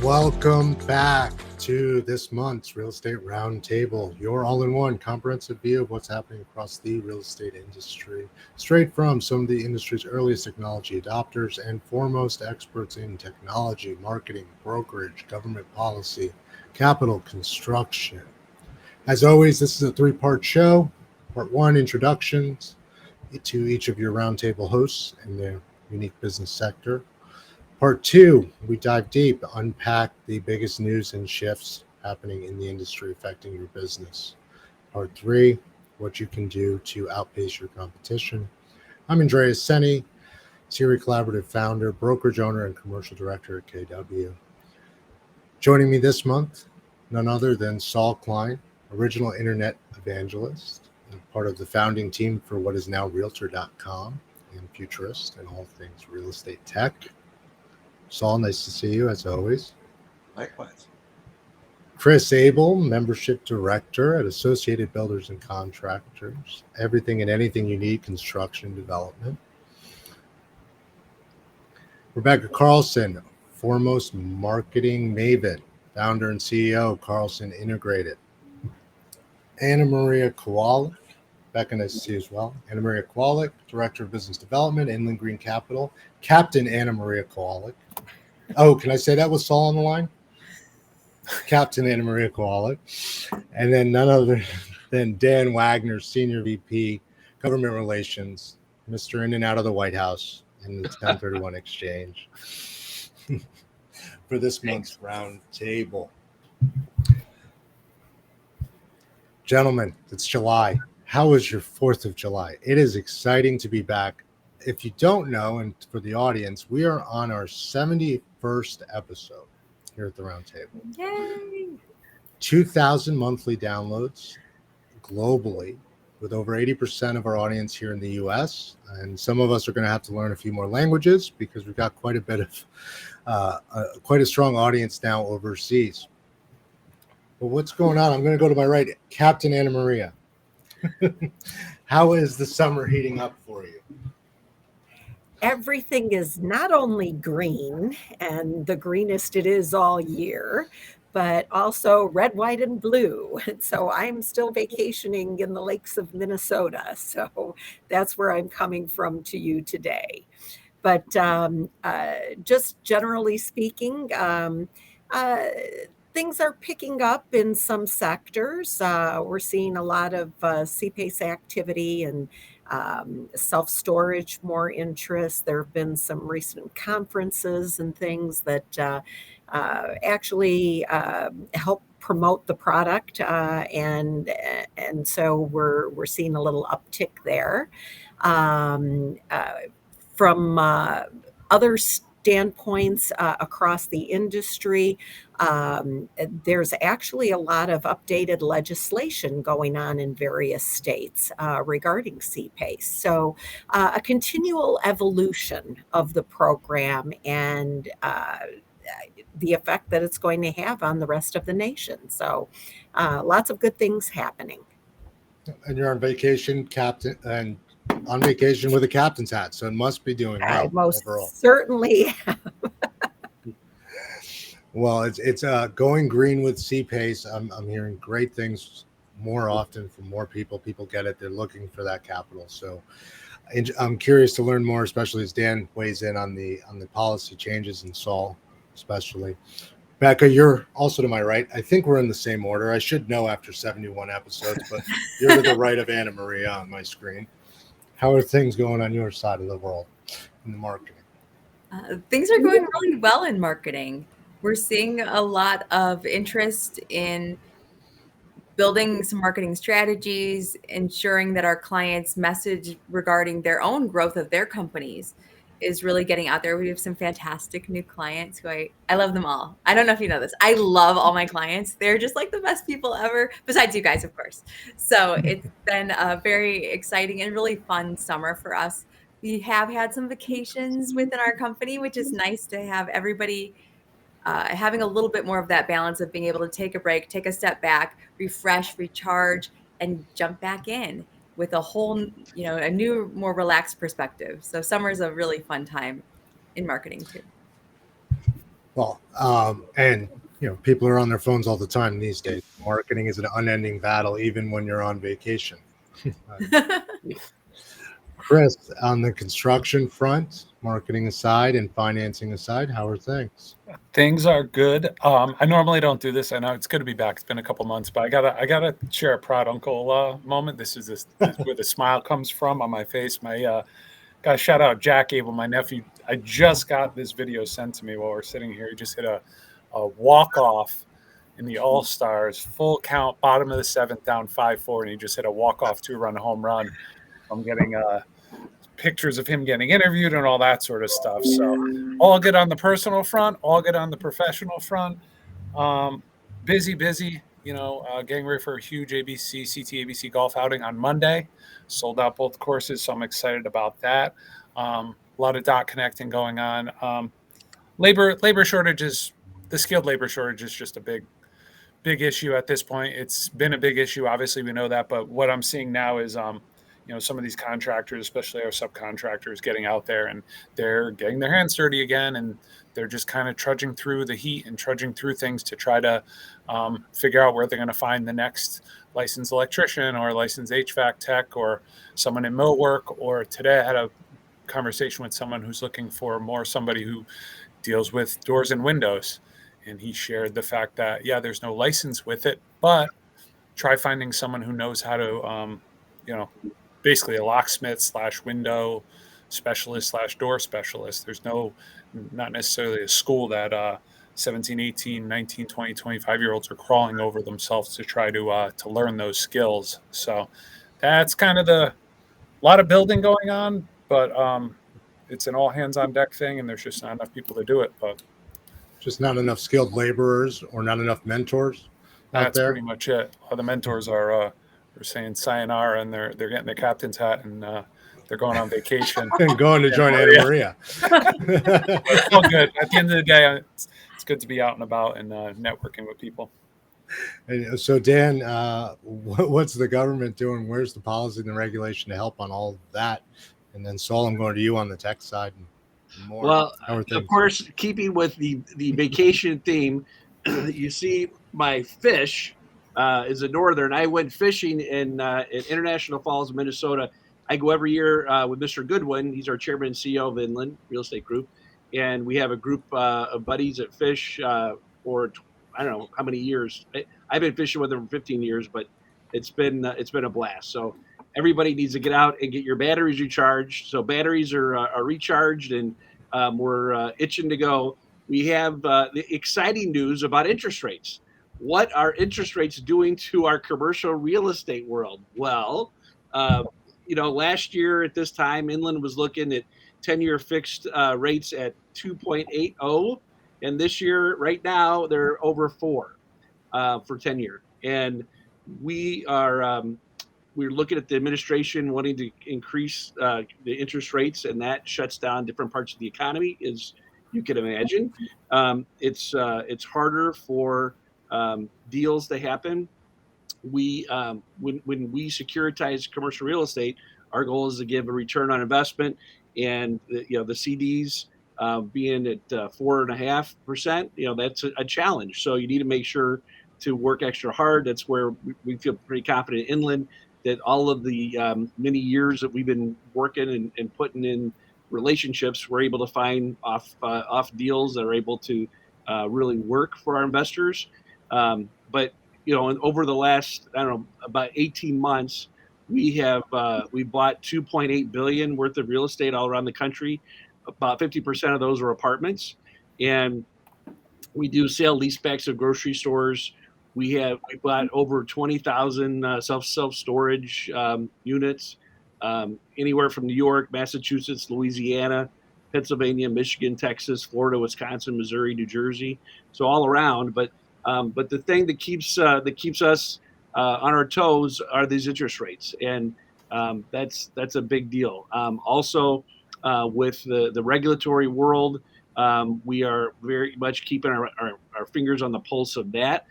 Welcome back to this month's Real Estate Roundtable, your all-in-one comprehensive view of what's happening across the real estate industry, straight from some of the industry's earliest technology adopters and foremost experts in technology, marketing, brokerage, government policy, capital construction. As always, this is a three-part show. Part one, introductions to each of your roundtable hosts and their unique business sector. Part two, we dive deep, unpack the biggest news and shifts happening in the industry affecting your business. Part three, what you can do to outpace your competition. I'm Andreas, Senie, CRECollaborative founder, brokerage owner, and commercial director at KW. Joining me this month, none other than Saul Klein, original internet evangelist, and part of the founding team for what is now Realtor.com and Futurist and all things real estate tech. Saul, nice to see you as always. Likewise. Chris Abel, membership director at Associated Builders and Contractors. Everything and anything you need, construction development. Rebekah Carlson, foremost marketing maven, founder and CEO, Carlson Integrated. Maria Kowalik, Becca, nice to see you as well. Maria Kowalik, director of business development, Inland Green Capital. Captain Maria Kowalik. Oh, can I say that with Saul on the line? Captain Maria Kowalik. And then none other than Dan Wagner, Senior VP, Government Relations, Mr. In and Out of the White House and the 1031 exchange for this month's round table. Gentlemen, it's July. How was your 4th of July? It is exciting to be back. If you don't know, and for the audience, we are on our 71st episode here at the Roundtable. Yay! 2,000 monthly downloads globally, with over 80% of our audience here in the U.S. And some of us are going to have to learn a few more languages because we've got quite a bit of, quite a strong audience now overseas. But what's going on? I'm going to go to my right, Captain Maria. How is the summer heating up for you? Everything is not only green, and the greenest it is all year, but also red, white, and blue. So I'm still vacationing in the lakes of Minnesota. So that's where I'm coming from to you today. But just generally speaking, things are picking up in some sectors. We're seeing a lot of CPACE activity and self-storage, more interest. There have been some recent conferences and things that actually help promote the product, and so we're seeing a little uptick there. From other standpoints across the industry, there's actually a lot of updated legislation going on in various states regarding CPACE. So a continual evolution of the program and the effect that it's going to have on the rest of the nation. So lots of good things happening. And you're on vacation, Captain, and on vacation with a captain's hat, so it must be doing well. I most overall. Certainly. Well, it's going green with CPACE. I'm hearing great things more often from more people. People get it; they're looking for that capital. So, I'm curious to learn more, especially as Dan weighs in on the policy changes, and Saul especially. Becca, you're also to my right. I think we're in the same order. I should know after 71 episodes, but you're to the right of Maria on my screen. How are things going on your side of the world in the marketing? Things are going really well in marketing. We're seeing a lot of interest in building some marketing strategies, ensuring that our clients' message regarding their own growth of their companies is really getting out there. We have some fantastic new clients who I love them all. I don't know if you know this. I love all my clients. They're just like the best people ever, besides you guys, of course. So it's been a very exciting and really fun summer for us. We have had some vacations within our company, which is nice to have everybody having a little bit more of that balance of being able to take a break, take a step back, refresh, recharge, and jump back in with a whole, a new, more relaxed perspective. So summer's a really fun time in marketing too. Well, and people are on their phones all the time these days. Marketing is an unending battle, even when you're on vacation. Chris, on the construction front, marketing aside and financing aside, how are things? Things are good. I normally don't do this. I know it's good to be back. It's been a couple months, but I gotta share a proud uncle moment. This is where the smile comes from on my face. My gotta shout out Jack Abel, my nephew. I just got this video sent to me while we're sitting here. He just hit a walk off in the All Stars, full count, bottom of the seventh, down 5-4, and he just hit a walk off 2-run home run. I'm getting pictures of him getting interviewed and all that sort of stuff. So all good on the personal front, all good on the professional front. Busy, getting ready for a huge CT ABC golf outing on Monday. Sold out both courses, so I'm excited about that. A lot of dot connecting going on. Labor shortages, the skilled labor shortage is just a big issue at this point. It's been a big issue. Obviously, we know that, but what I'm seeing now is some of these contractors, especially our subcontractors, getting out there and they're getting their hands dirty again, and they're just kind of trudging through the heat and trudging through things to try to figure out where they're going to find the next licensed electrician or licensed HVAC tech or someone in millwork. Or today I had a conversation with someone who's looking for somebody who deals with doors and windows. And he shared the fact that, there's no license with it, but try finding someone who knows how to, basically a locksmith / window specialist / door specialist. There's not necessarily a school that 17, 18, 19, 20, 25-year-olds are crawling over themselves to try to learn those skills. So that's kind of a lot of building going on, but it's an all hands on deck thing, and there's just not enough people to do it. But just not enough skilled laborers or not enough mentors out there. That's pretty much it. The mentors are saying sayonara, and they're getting their captain's hat, and they're going on vacation and going to join Anna Maria. It's all good. At the end of the day, it's good to be out and about and networking with people. And so, Dan, what's the government doing? Where's the policy and the regulation to help on all of that? And then, Saul, I'm going to you on the tech side. More. Well, of course, keeping with the vacation theme, you see my fish is a northern. I went fishing in International Falls, Minnesota. I go every year with Mr. Goodwin. He's our chairman and CEO of Inland Real Estate Group. And we have a group of buddies that fish for, I don't know how many years. I've been fishing with them for 15 years, but it's been a blast. So everybody needs to get out and get your batteries recharged. So batteries are recharged, and we're itching to go. We have the exciting news about interest rates. What are interest rates doing to our commercial real estate world? Well, last year at this time, Inland was looking at 10-year fixed rates at 2.80. And this year, right now, they're over 4 for 10-year. And we're looking at the administration wanting to increase the interest rates, and that shuts down different parts of the economy, as you can imagine. It's harder for deals to happen. When we securitize commercial real estate, our goal is to give a return on investment, and the CDs being at 4.5%, that's a challenge. So you need to make sure to work extra hard. That's where we feel pretty confident in Inland that all of the many years that we've been working and putting in relationships, we're able to find off deals that are able to really work for our investors. But over the last, about 18 months, we bought $2.8 billion worth of real estate all around the country. About 50% of those are apartments, and we do sale leasebacks of grocery stores. We bought over 20,000 self-storage units, anywhere from New York, Massachusetts, Louisiana, Pennsylvania, Michigan, Texas, Florida, Wisconsin, Missouri, New Jersey. So all around. But the thing that keeps us on our toes are these interest rates, and that's a big deal. Also, with the regulatory world, we are very much keeping our fingers on the pulse of that.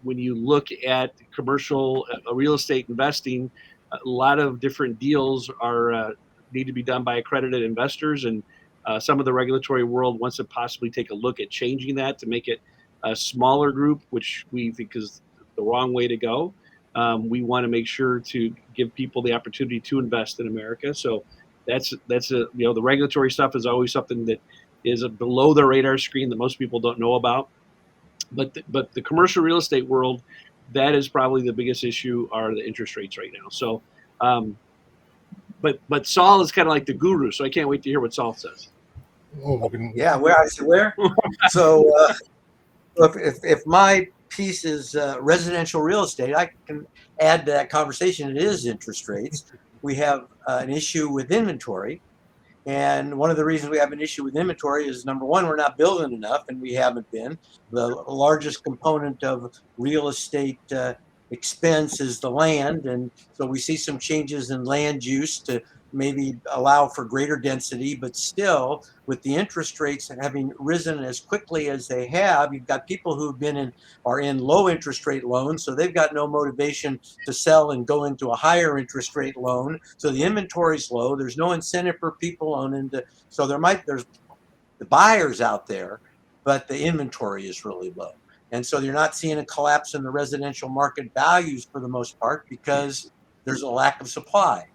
When you look at commercial real estate investing, a lot of different deals need to be done by accredited investors, and Some of the regulatory world wants to possibly take a look at changing that to make it a smaller group, which we think is the wrong way to go. We want to make sure to give people the opportunity to invest in America. So that's the regulatory stuff is always something that is below the radar screen that most people don't know about. But the commercial real estate world, that is probably the biggest issue, are the interest rates right now. So, but Saul is kind of like the guru, so I can't wait to hear what Saul says. Yeah, where? So if my piece is residential real estate, I can add to that conversation. It is interest rates. We have an issue with inventory. And one of the reasons we have an issue with inventory is, number one, we're not building enough, and we haven't been. The largest component of real estate expense is the land. And so we see some changes in land use to maybe allow for greater density, but still, with the interest rates having risen as quickly as they have, you've got people who've are in low interest rate loans, so they've got no motivation to sell and go into a higher interest rate loan. So the inventory's low. There's no incentive for people owning so there's the buyers out there, but the inventory is really low. And so you're not seeing a collapse in the residential market values for the most part because there's a lack of supply.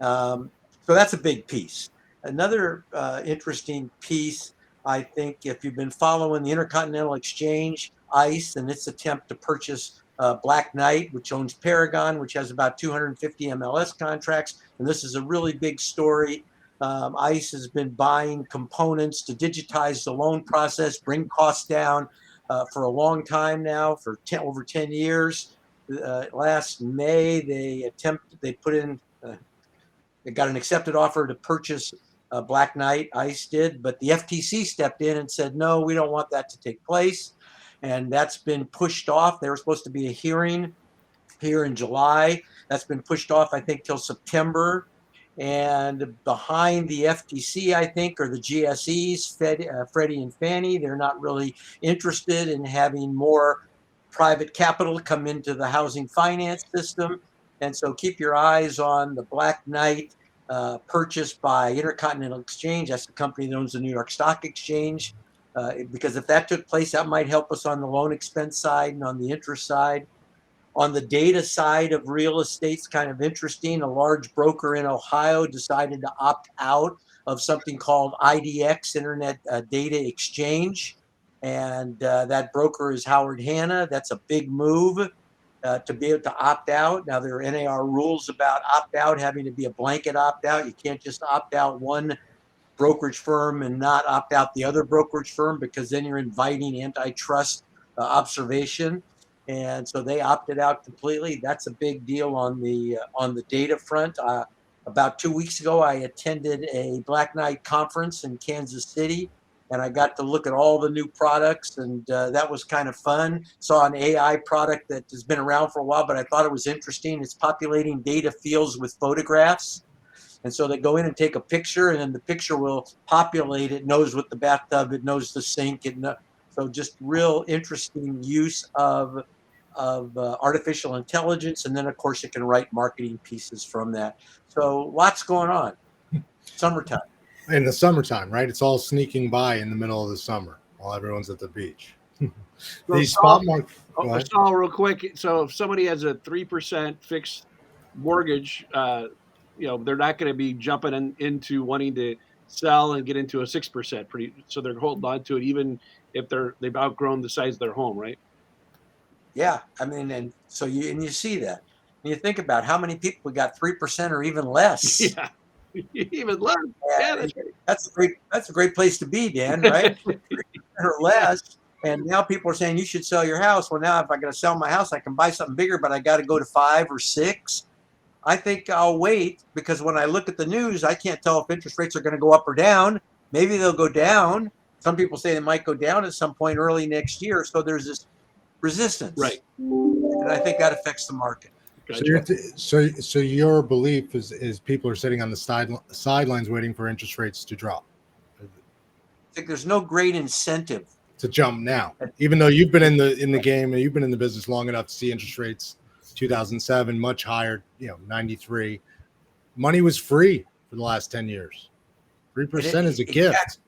So that's a big piece. Another interesting piece, I think, if you've been following the Intercontinental Exchange, ICE, and its attempt to purchase Black Knight, which owns Paragon, which has about 250 MLS contracts, and this is a really big story. ICE has been buying components to digitize the loan process, bring costs down for a long time now, for over 10 years. Last May, they got an accepted offer to purchase Black Knight, ICE did, but the FTC stepped in and said, no, we don't want that to take place. And that's been pushed off. There was supposed to be a hearing here in July. That's been pushed off, I think, till September. And behind the FTC, I think, are the GSEs, Freddie and Fannie. They're not really interested in having more private capital come into the housing finance system. And so keep your eyes on the Black Knight purchased by Intercontinental Exchange. That's the company that owns the New York Stock Exchange. Because if that took place, that might help us on the loan expense side and on the interest side. On the data side of real estate, it's kind of interesting. A large broker in Ohio decided to opt out of something called IDX, Internet Data Exchange. And that broker is Howard Hanna. That's a big move. To be able to opt out. Now, there are NAR rules about opt-out having to be a blanket opt-out. You can't just opt out one brokerage firm and not opt out the other brokerage firm, because then you're inviting antitrust observation. And so they opted out completely. That's a big deal on the data front. About 2 weeks ago, I attended a Black Knight conference in Kansas City, and I got to look at all the new products, and that was kind of fun. Saw an AI product that has been around for a while, but I thought it was interesting. It's populating data fields with photographs. And so they go in and take a picture, and then the picture will populate. It knows what the bathtub, it knows the sink. So just real interesting use of artificial intelligence. And then, of course, it can write marketing pieces from that. So lots going on. Summertime. In the summertime, right? It's all sneaking by in the middle of the summer while everyone's at the beach. The spot market. Saul, real quick. So if somebody has a 3% fixed mortgage, they're not going to be jumping into wanting to sell and get into a 6% so they're holding on to it, even if they've outgrown the size of their home, right? Yeah, I mean, and so you see that. And you think about how many people got 3% or even less. Yeah. Even less. Yeah, that's a great place to be, Dan, right? 3% or less. And now people are saying you should sell your house. Well, now if I'm going to sell my house, I can buy something bigger, but I got to go to 5 or 6. I think I'll wait, because when I look at the news, I can't tell if interest rates are going to go up or down. Maybe they'll go down. Some people say they might go down at some point early next year. So there's this resistance. Right. And I think that affects the market. So your belief is people are sitting on the sidelines waiting for interest rates to drop. I think there's no great incentive to jump now, even though you've been in the game and you've been in the business long enough to see interest rates 2007 much higher, 93. Money was free for the last 10 years. 3% is a Exactly. gift.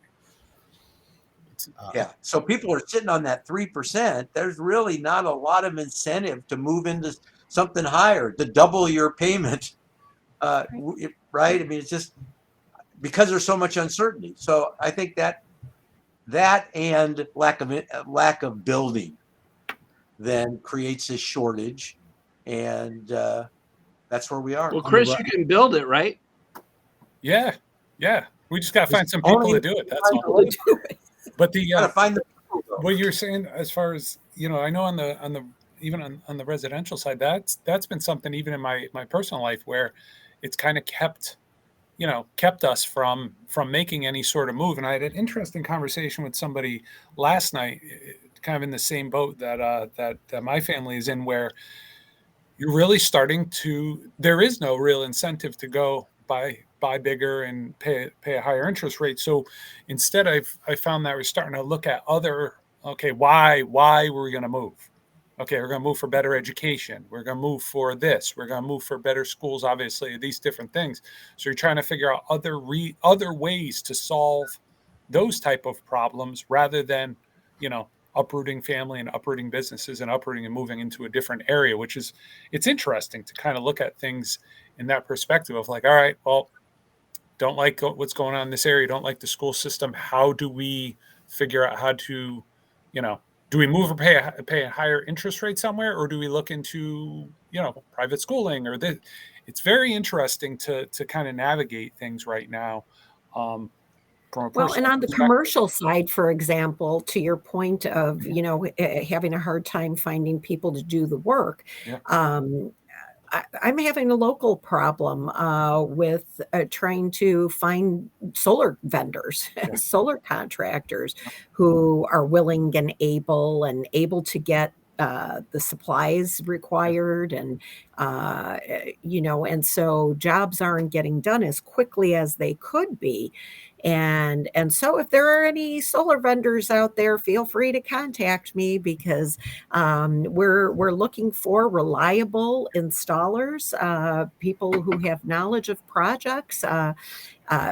Yeah. So people are sitting on that 3%. There's really not a lot of incentive to move into something higher, to double your payment. Right. I mean, it's just because there's so much uncertainty. So I think that and lack of building then creates this shortage, and that's where we are. Well, Chris, you can build it, right? Yeah. We just got to find some Only people to do it. That's all. But gotta find the people, though. what you're saying, as far as I know on the even on the residential side, that's been something even in my personal life where it's kind of kept us from making any sort of move. And I had an interesting conversation with somebody last night, kind of in the same boat that my family is in, where you're really starting to, there is no real incentive to go buy bigger and pay a higher interest rate. So instead, I found that we're starting to look at why were we going to move? Okay, we're going to move for better education. We're going to move for this. We're going to move for better schools, obviously, these different things. So you're trying to figure out other ways to solve those type of problems rather than, uprooting family and uprooting businesses and uprooting and moving into a different area, it's interesting to kind of look at things in that perspective of like, all right, well, don't like what's going on in this area, don't like the school system. How do we figure out how to, do we move or pay a higher interest rate somewhere, or do we look into, private schooling or this? It's very interesting to kind of navigate things right now. Well, and on the commercial side, for example, to your point of, having a hard time finding people to do the work, Yeah. I'm having a local problem with trying to find solar vendors, solar contractors who are willing and able to get the supplies required, and and so jobs aren't getting done as quickly as they could be. And so if there are any solar vendors out there, feel free to contact me, because we're looking for reliable installers, people who have knowledge of projects,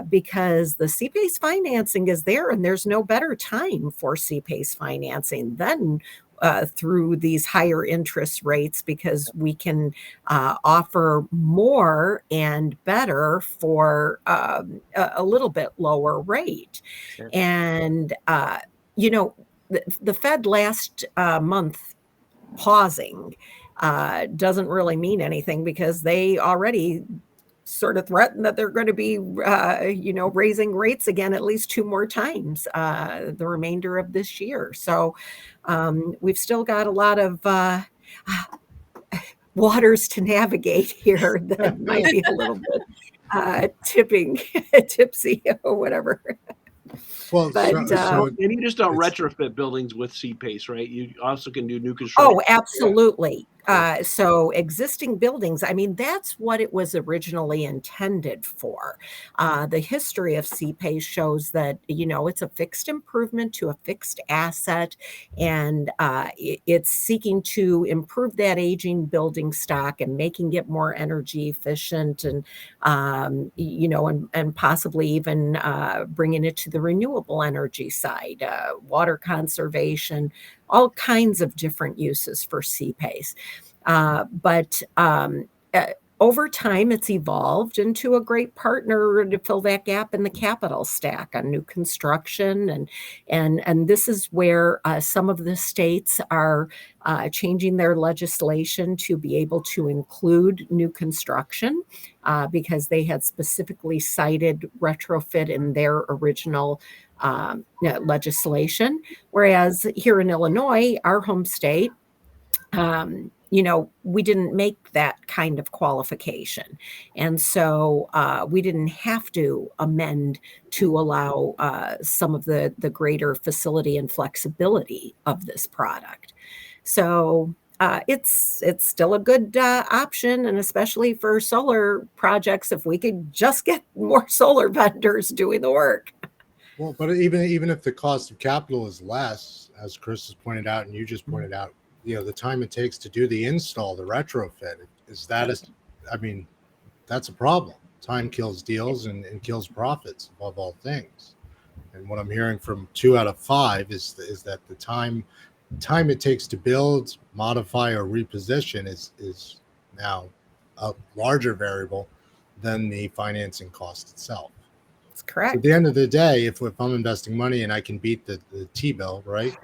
because the CPACE financing is there, and there's no better time for CPACE financing than through these higher interest rates, because we can offer more and better for a little bit lower rate. Sure. And, the Fed last month pausing doesn't really mean anything, because they already sort of threatened that they're going to be, raising rates again at least 2 more times the remainder of this year. So we've still got a lot of waters to navigate here that might be a little bit tipsy or whatever. Well, But, and you just don't retrofit buildings with CPACE, right? You also can do new construction. Oh, absolutely. So existing buildings, I mean, that's what it was originally intended for. The history of CPACE shows that, it's a fixed improvement to a fixed asset, and it's seeking to improve that aging building stock and making it more energy efficient, and, and possibly even bringing it to the renewable energy side, water conservation, all kinds of different uses for CPACE. But over time, it's evolved into a great partner to fill that gap in the capital stack on new construction. And this is where some of the states are changing their legislation to be able to include new construction, because they had specifically cited retrofit in their original legislation. Whereas here in Illinois, our home state, we didn't make that kind of qualification. And so we didn't have to amend to allow some of the greater facility and flexibility of this product. So it's still a good option, and especially for solar projects, if we could just get more solar vendors doing the work. Well, but even if the cost of capital is less, as Chris has pointed out and you just pointed out, the time it takes to do the install, the retrofit, that's a problem. Time kills deals and kills profits above all things. And what I'm hearing from 2 out of 5 is that the time it takes to build, modify, or reposition is now a larger variable than the financing cost itself. That's correct. So at the end of the day, if I'm investing money and I can beat the T-bill, right,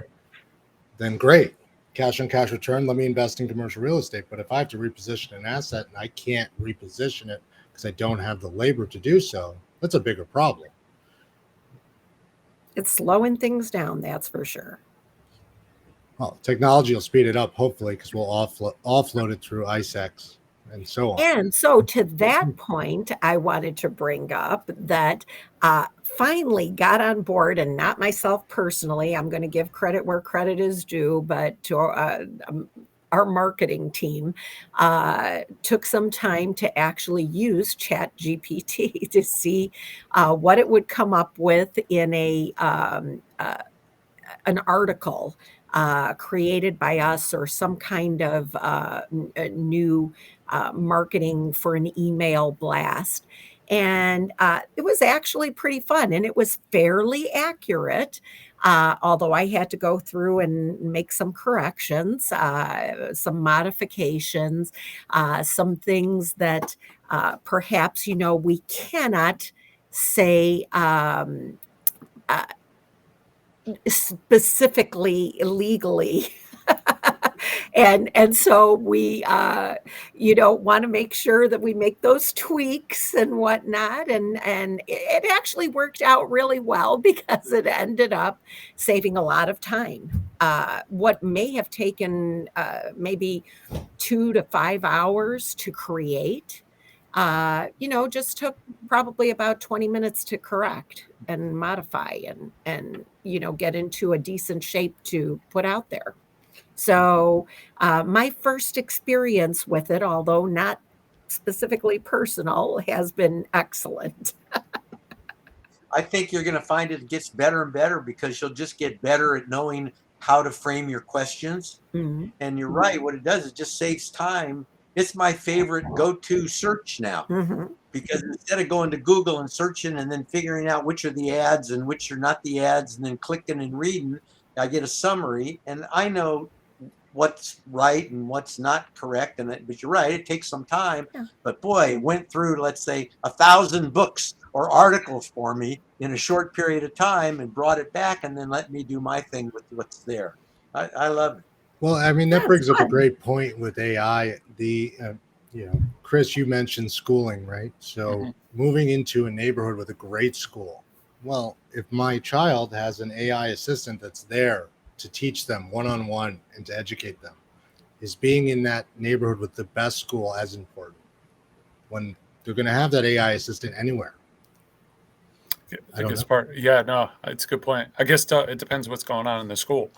then great. Cash on cash return, let me invest in commercial real estate. But if I have to reposition an asset and I can't reposition it because I don't have the labor to do so, that's a bigger problem. It's slowing things down, that's for sure. Well, technology will speed it up, hopefully, because we'll offload it through ISEX and so on. And so to that point, I wanted to bring up that finally got on board, and not myself personally, I'm going to give credit where credit is due, but to our marketing team took some time to actually use ChatGPT to see what it would come up with in an article created by us, or some kind of new marketing for an email blast. And it was actually pretty fun, and it was fairly accurate, although I had to go through and make some corrections, some modifications, some things that perhaps, we cannot say specifically legally. And so we want to make sure that we make those tweaks and whatnot, and it actually worked out really well because it ended up saving a lot of time. What may have taken maybe 2 to 5 hours to create, just took probably about 20 minutes to correct and modify and get into a decent shape to put out there. So my first experience with it, although not specifically personal, has been excellent. I think you're going to find it gets better and better because you'll just get better at knowing how to frame your questions. Mm-hmm. And you're right. What it does is just saves time. It's my favorite go-to search now. Mm-hmm. Because instead of going to Google and searching and then figuring out which are the ads and which are not the ads and then clicking and reading, I get a summary and I know what's right and what's not correct. But you're right, it takes some time. Yeah. But boy, it went through, let's say, 1,000 books or articles for me in a short period of time and brought it back and then let me do my thing with what's there. I love it. Well, I mean, that brings up a great point with AI. Chris, you mentioned schooling, right? So moving into a neighborhood with a great school. Well, if my child has an AI assistant that's there to teach them one-on-one and to educate them, is being in that neighborhood with the best school as important when they're going to have that AI assistant anywhere? It's a good point. I guess it depends what's going on in the school,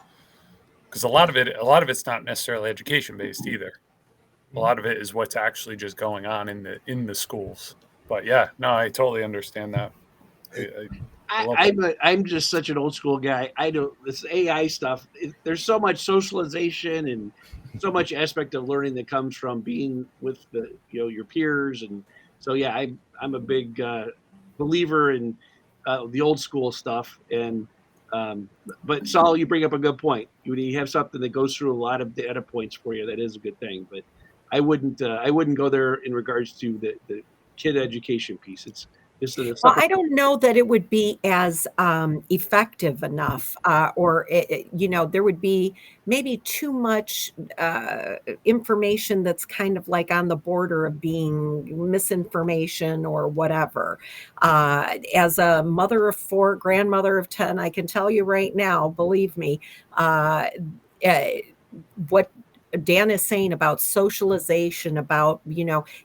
because a lot of it's not necessarily education based either. A lot of it is what's actually just going on in the schools. But yeah, no, I totally understand that. I'm just such an old school guy. I don't, this AI stuff, there's so much socialization and so much aspect of learning that comes from being with your peers. And so, yeah, I'm a big believer in the old school stuff. And but Saul, you bring up a good point. When you have something that goes through a lot of data points for you, that is a good thing. But I wouldn't go there in regards to the kid education piece. Well, I don't know that it would be as effective enough, or there would be maybe too much information that's kind of like on the border of being misinformation or whatever. As a mother of 4, grandmother of 10, I can tell you right now, believe me, what Dan is saying about socialization, about,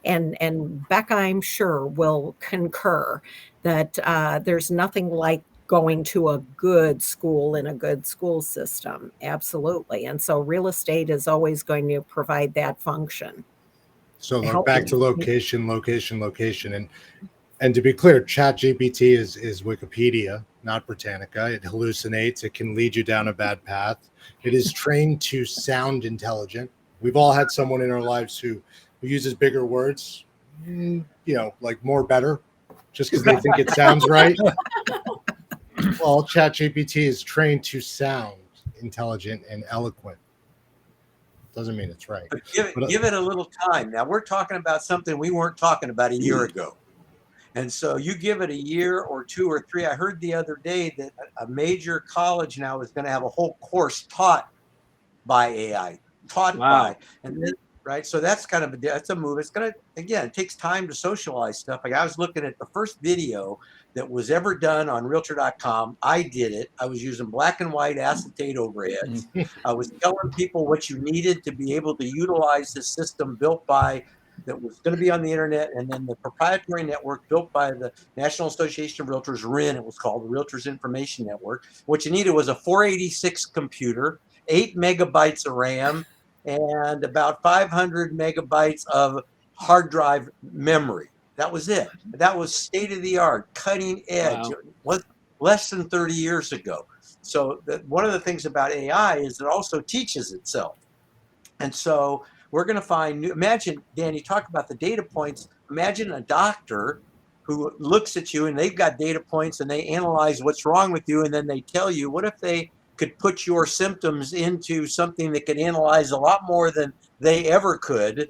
and Becca, I'm sure, will concur that there's nothing like going to a good school in a good school system. Absolutely. And so real estate is always going to provide that function. So back to location. And to be clear, ChatGPT is Wikipedia, not Britannica. It hallucinates. It can lead you down a bad path. It is trained to sound intelligent. We've all had someone in our lives who uses bigger words. like more better, just because they think it sounds right. Well, ChatGPT is trained to sound intelligent and eloquent. Doesn't mean it's right. But give it a little time. Now we're talking about something we weren't talking about a year ago. And so you give it a year or 2 or 3. I heard the other day that a major college now is going to have a whole course taught by AI, by, and then, right. So that's kind of that's a move. It's going to, again, it takes time to socialize stuff. Like I was looking at the first video that was ever done on Realtor.com. I did it. I was using black and white acetate overheads. I was telling people what you needed to be able to utilize this system built by that was going to be on the internet, and then the proprietary network built by the National Association of Realtors, RIN, it was called, the Realtors Information Network. What you needed was a 486 computer, 8 megabytes of RAM, and about 500 megabytes of hard drive memory. That was it. That was state of the art, cutting edge. It was less than 30 years ago. So one of the things about AI is it also teaches itself. And so we're going to find imagine, Dan, you talk about the data points. Imagine a doctor who looks at you and they've got data points and they analyze what's wrong with you. And then they tell you, what if they could put your symptoms into something that could analyze a lot more than they ever could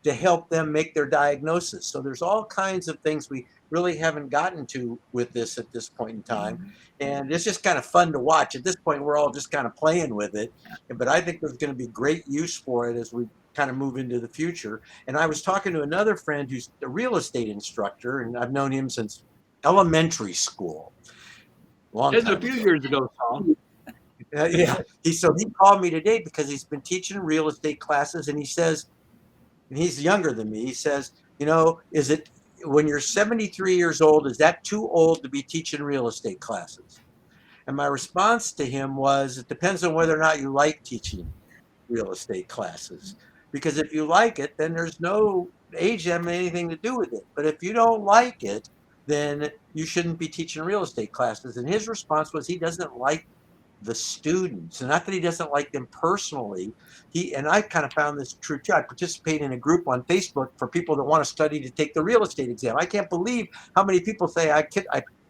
to help them make their diagnosis? So there's all kinds of things we really haven't gotten to with this at this point in time. And it's just kind of fun to watch. At this point, we're all just kind of playing with it. But I think there's going to be great use for it as we kind of move into the future. And I was talking to another friend who's a real estate instructor, and I've known him since elementary school. Just a few years ago, Saul. Yeah. He called me today because he's been teaching real estate classes, and he says, and he's younger than me, he says, is it, when you're 73 years old, is that too old to be teaching real estate classes? And my response to him was, it depends on whether or not you like teaching real estate classes. Because if you like it, then there's no age having anything to do with it. But if you don't like it, then you shouldn't be teaching real estate classes. And his response was he doesn't like the students, and not that he doesn't like them personally. And I kind of found this true too. I participate in a group on Facebook for people that want to study to take the real estate exam. I can't believe how many people say I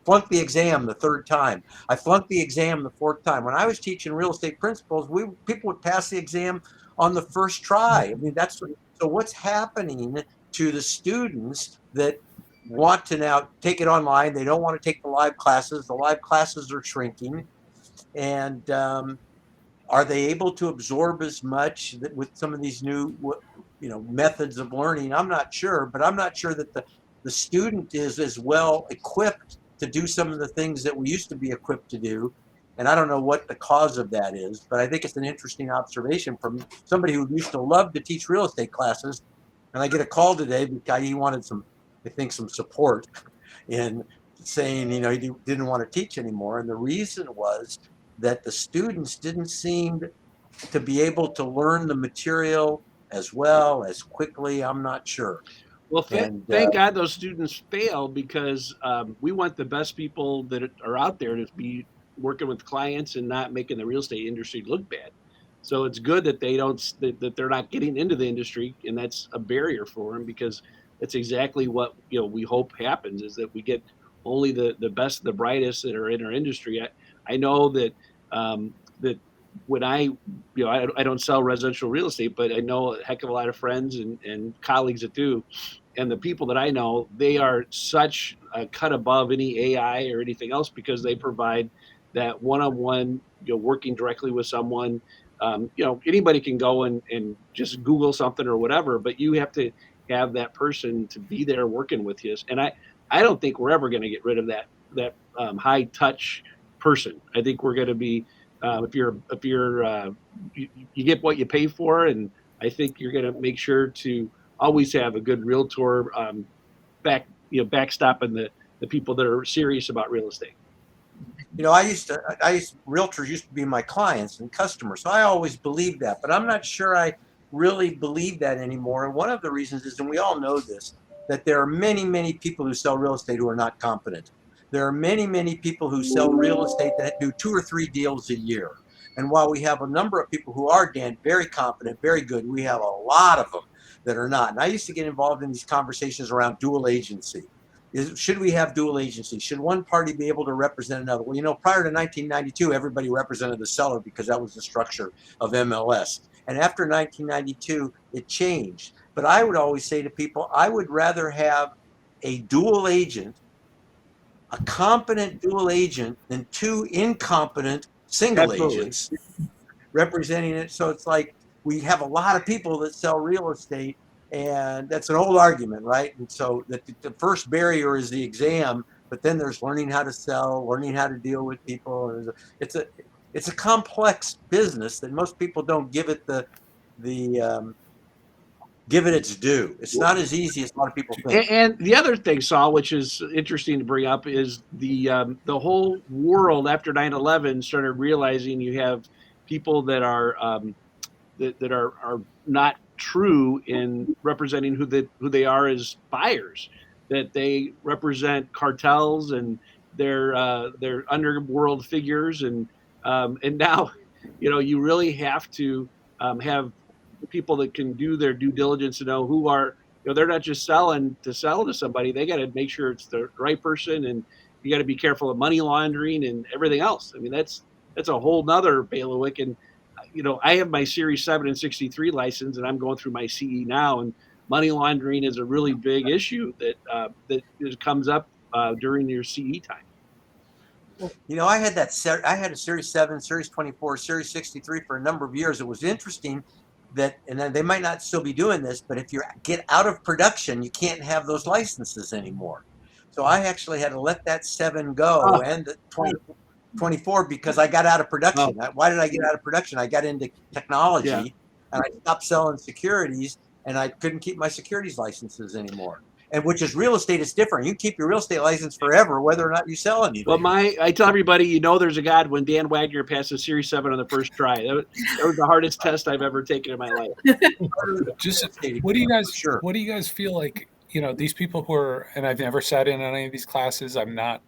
flunked the exam the 3rd time. I flunked the exam the 4th time. When I was teaching real estate principles, people would pass the exam on the 1st try. I mean, so what's happening to the students that want to now take it online? They don't want to take the live classes. The live classes are shrinking. And are they able to absorb as much with some of these new, methods of learning? I'm not sure, but I'm not sure that the student is as well equipped to do some of the things that we used to be equipped to do. And I don't know what the cause of that is, but I think it's an interesting observation from somebody who used to love to teach real estate classes. And I get a call today because he wanted some support in saying, he didn't want to teach anymore. And the reason was that the students didn't seem to be able to learn the material as well, as quickly. I'm not sure. Well, thank God those students fail, because we want the best people that are out there to be working with clients and not making the real estate industry look bad. So it's good that that they're not getting into the industry, and that's a barrier for them, because that's exactly what we hope happens, is that we get only the best, the brightest that are in our industry. I know that that when I don't sell residential real estate, but I know a heck of a lot of friends and colleagues that do. And the people that I know, they are such a cut above any AI or anything else, because they provide that one-on-one, working directly with someone. Anybody can go and just Google something or whatever, but you have to have that person to be there working with you. And I don't think we're ever going to get rid of that high touch person. I think we're going to be, if you get what you pay for, and I think you're going to make sure to always have a good realtor backstopping the people that are serious about real estate. Realtors used to be my clients and customers. So I always believed that, but I'm not sure I really believe that anymore. And one of the reasons is, and we all know this, that there are many, many people who sell real estate who are not competent. There are many, many people who sell real estate that do 2 or 3 deals a year. And while we have a number of people who are, Dan, very competent, very good, we have a lot of them that are not. And I used to get involved in these conversations around dual agency. Should we have dual agency? Should one party be able to represent another? Well, prior to 1992, everybody represented the seller because that was the structure of MLS. And after 1992, it changed. But I would always say to people, I would rather have a dual agent, a competent dual agent, than two incompetent single agents representing it. So it's like we have a lot of people that sell real estate, and that's an old argument, right? And so the first barrier is the exam, but then there's learning how to sell, learning how to deal with people. It's a complex business that most people don't give it give it its due. It's not as easy as a lot of people think. And the other thing, Saul, which is interesting to bring up, is the whole world after 9/11 started realizing you have people that are that are not true in representing who they are as buyers, that they represent cartels and they're underworld figures, and now you really have to have people that can do their due diligence to know who are, they're not just selling to sell to somebody. They got to make sure it's the right person, and you got to be careful of money laundering and everything else. I mean, that's a whole nother bailiwick. And I have my Series 7 and 63 license, and I'm going through my CE now, and money laundering is a really big issue that comes up during your CE time. I had a Series 7, Series 24, Series 63 for a number of years. It was interesting that, and they might not still be doing this, but if you get out of production, you can't have those licenses anymore. So I actually had to let that 7 go and the 24 because I got out of production. Why did I get out of production? I got into technology and I stopped selling securities, and I couldn't keep my securities licenses anymore. And which is real estate is different. You keep your real estate license forever, whether or not you sell anything. Well, I tell everybody, there's a God when Dan Wagner passed the Series 7 on the first try. That was the hardest test I've ever taken in my life. What do you guys feel like, these people who are, and I've never sat in on any of these classes. I'm not,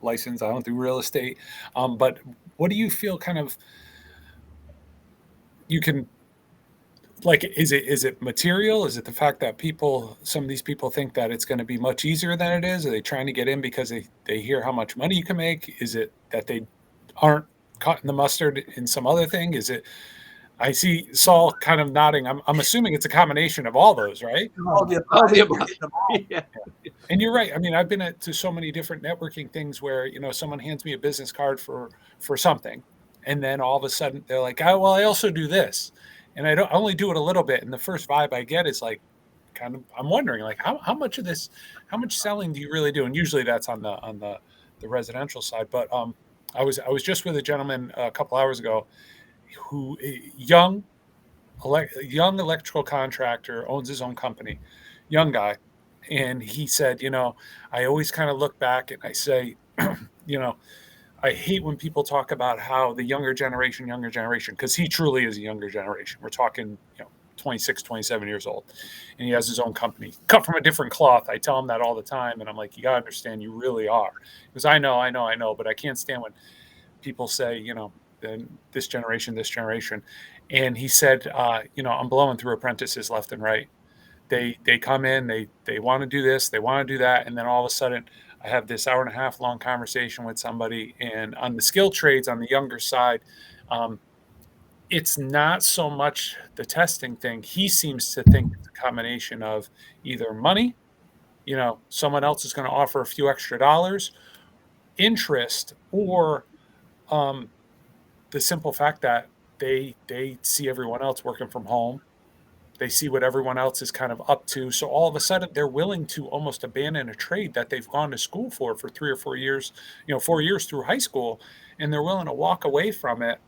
licensed. I don't do real estate. But what do you feel kind of, you can, like, is it material? Is it the fact that some of these people think that it's going to be much easier than it is? Are they trying to get in because they hear how much money you can make? Is it that they aren't cutting the mustard in some other thing? Is it, I see Saul kind of nodding. I'm assuming it's a combination of all those, right? All the above. Yeah. And you're right. I mean, I've been to so many different networking things where, someone hands me a business card for something. And then all of a sudden they're like, I also do this. And I only do it a little bit. And the first vibe I get is like, I'm wondering, like, how much selling do you really do? And usually that's on the residential side. But I was just with a gentleman a couple hours ago who young electrical contractor, owns his own company, young guy. And he said, I always kind of look back and I say, I hate when people talk about how the younger generation, because he truly is a younger generation. We're talking, 26, 27 years old, and he has his own company, cut from a different cloth. I tell him that all the time. And I'm like, you got to understand, you really are. Because I know, but I can't stand when people say, this generation. And he said, I'm blowing through apprentices left and right. They come in, they want to do this, they want to do that. And then all of a sudden I have this hour and a half long conversation with somebody, and on the skill trades on the younger side, it's not so much the testing thing. He seems to think it's a combination of either money, someone else is going to offer a few extra dollars, interest, or the simple fact that they see everyone else working from home. They see what everyone else is kind of up to. So all of a sudden they're willing to almost abandon a trade that they've gone to school for 3 or 4 years, 4 years through high school, and they're willing to walk away from it.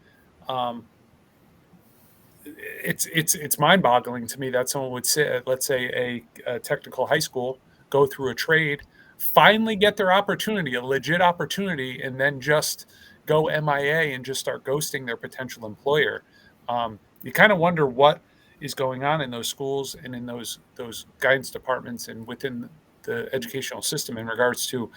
It's mind-boggling to me that someone would say, let's say a technical high school, go through a trade, finally get their opportunity, a legit opportunity, and then just go MIA and just start ghosting their potential employer. You kind of wonder what is going on in those schools and in those guidance departments and within the educational system in regards to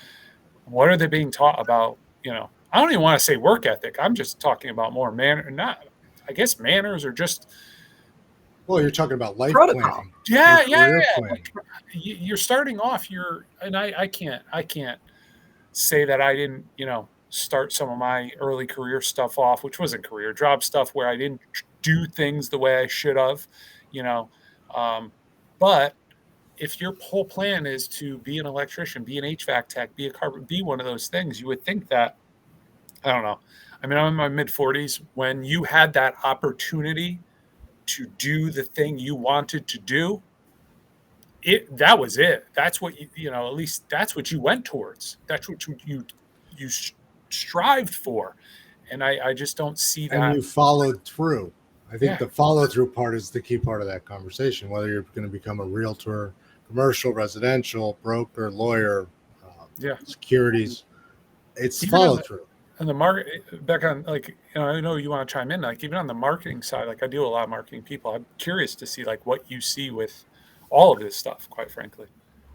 what are they being taught about, I don't even want to say work ethic. I'm just talking about more manners or just Well, you're talking about life Protocol. planning. Yeah, or yeah, career yeah. planning. You're starting off. I can't say that I didn't, start some of my early career stuff off, which wasn't career job stuff, where I didn't do things the way I should have, you know. But if your whole plan is to be an electrician, be an HVAC tech, be one of those things, you would think that, I don't know. I mean, I'm in my mid 40s. When you had that opportunity to do the thing you wanted to do, that was it. That's what at least that's what you went towards. That's what you strived for. And I just don't see that. And you followed through. I think Yeah. the follow through part is the key part of that conversation, whether you're going to become a realtor, commercial, residential, broker, lawyer, securities. It's Even follow through. And the market back on, like, I know you want to chime in, like, even on the marketing side, like, I deal with a lot of marketing people. I'm curious to see, like, what you see with all of this stuff, quite frankly.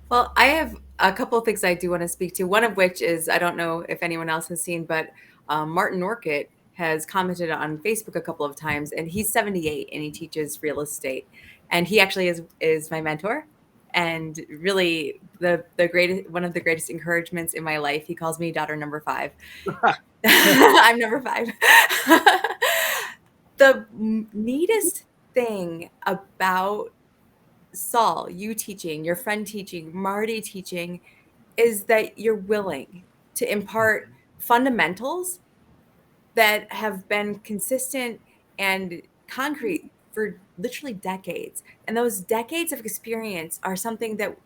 Well, I have a couple of things I do want to speak to. One of which is, I don't know if anyone else has seen, but Martin Orchid has commented on Facebook a couple of times, and he's 78 and he teaches real estate. And he actually is my mentor, and really the greatest, one of the greatest encouragements in my life. He calls me daughter number 5. I'm number 5. The neatest thing about Saul, you teaching, your friend teaching, Marty teaching, is that you're willing to impart fundamentals that have been consistent and concrete for literally decades. And those decades of experience are something that